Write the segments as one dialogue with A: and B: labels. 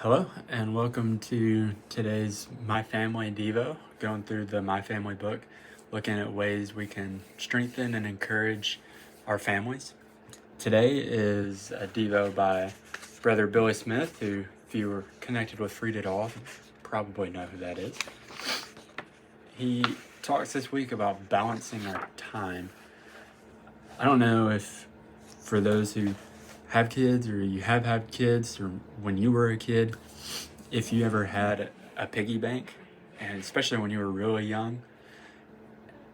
A: Hello and welcome to today's My Family Devo, going through the My Family book, looking at ways we can strengthen and encourage our families. Today is a Devo by Brother Billy Smith, who, if you were connected with Freed It All, probably know who that is. He talks this week about balancing our time. I don't know if for those who have kids or you have had kids or when you were a kid, if you ever had a piggy bank, and especially when you were really young,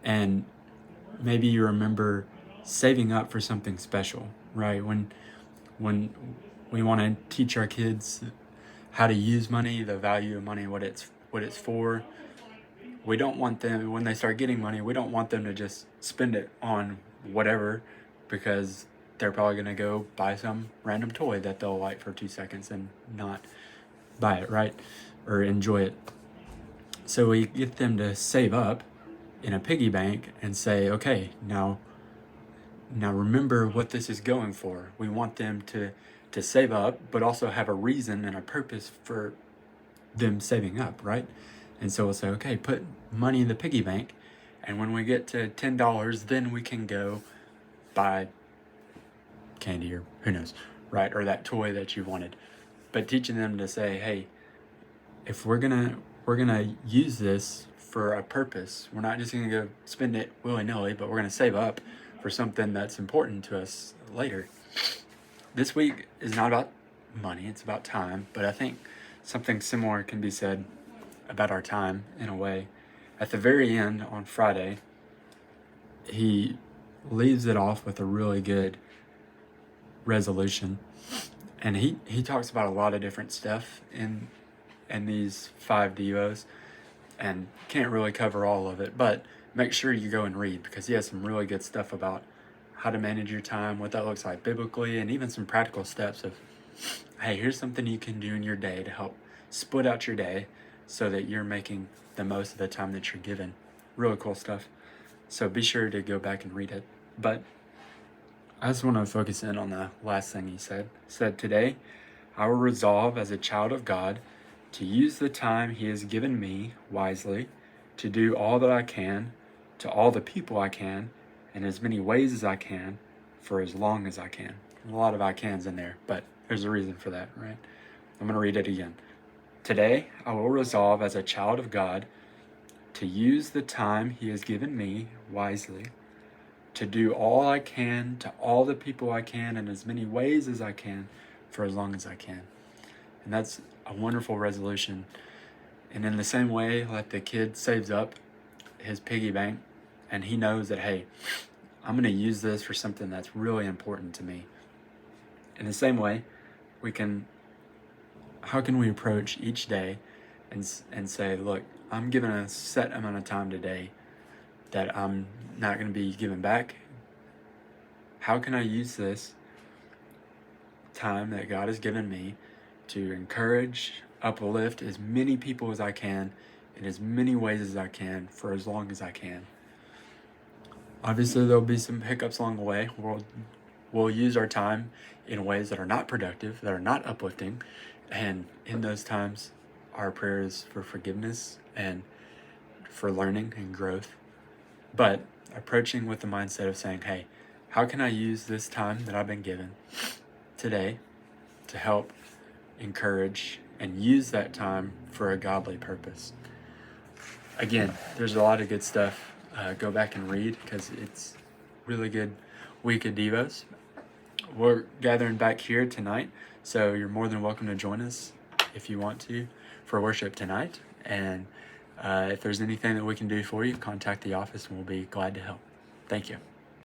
A: and maybe you remember saving up for something special, right? When we want to teach our kids how to use money, the value of money, what it's for. We don't want them, when they start getting money, we don't want them to just spend it on whatever, because they're probably going to go buy some random toy that they'll like for 2 seconds and not buy it, right? Or enjoy it. So we get them to save up in a piggy bank and say, okay, now remember what this is going for. We want them to save up, but also have a reason and a purpose for them saving up, right? And so we'll say, okay, put money in the piggy bank, and when we get to $10, then we can go buy candy or who knows, right? Or that toy that you wanted. But teaching them to say, hey, if we're gonna use this for a purpose, we're not just gonna go spend it willy-nilly, but we're gonna save up for something that's important to us later. This week is not about money, it's about time, but I think something similar can be said about our time in a way. At the very end on Friday, he leaves it off with a really good resolution, and he talks about a lot of different stuff in these 5 devos, and can't really cover all of it, but make sure you go and read, because he has some really good stuff about how to manage your time, what that looks like biblically, and even some practical steps of, hey, here's something you can do in your day to help split out your day so that you're making the most of the time that you're given. Really cool stuff. So be sure to go back and read it. But I just want to focus in on the last thing he said. He said, today, I will resolve as a child of God to use the time he has given me wisely, to do all that I can, to all the people I can, in as many ways as I can, for as long as I can. A lot of I cans in there, but there's a reason for that, right? I'm going to read it again. Today, I will resolve as a child of God to use the time he has given me wisely, to do all I can, to all the people I can, in as many ways as I can, for as long as I can. And that's a wonderful resolution. And in the same way, like the kid saves up his piggy bank, and he knows that, hey, I'm going to use this for something that's really important to me. In the same way, how can we approach each day and say, look, I'm given a set amount of time today that I'm not going to be given back. How can I use this time that God has given me to encourage, uplift as many people as I can in as many ways as I can for as long as I can? Obviously, there'll be some hiccups along the way. We'll use our time in ways that are not productive, that are not uplifting, and in those times, our prayer is for forgiveness and for learning and growth. But approaching with the mindset of saying, hey, how can I use this time that I've been given today to help encourage and use that time for a godly purpose? Again, there's a lot of good stuff. Go back and read, because it's really good week of Devos. We're gathering back here tonight, so you're more than welcome to join us if you want to for worship tonight. And if there's anything that we can do for you, contact the office and we'll be glad to help. Thank you.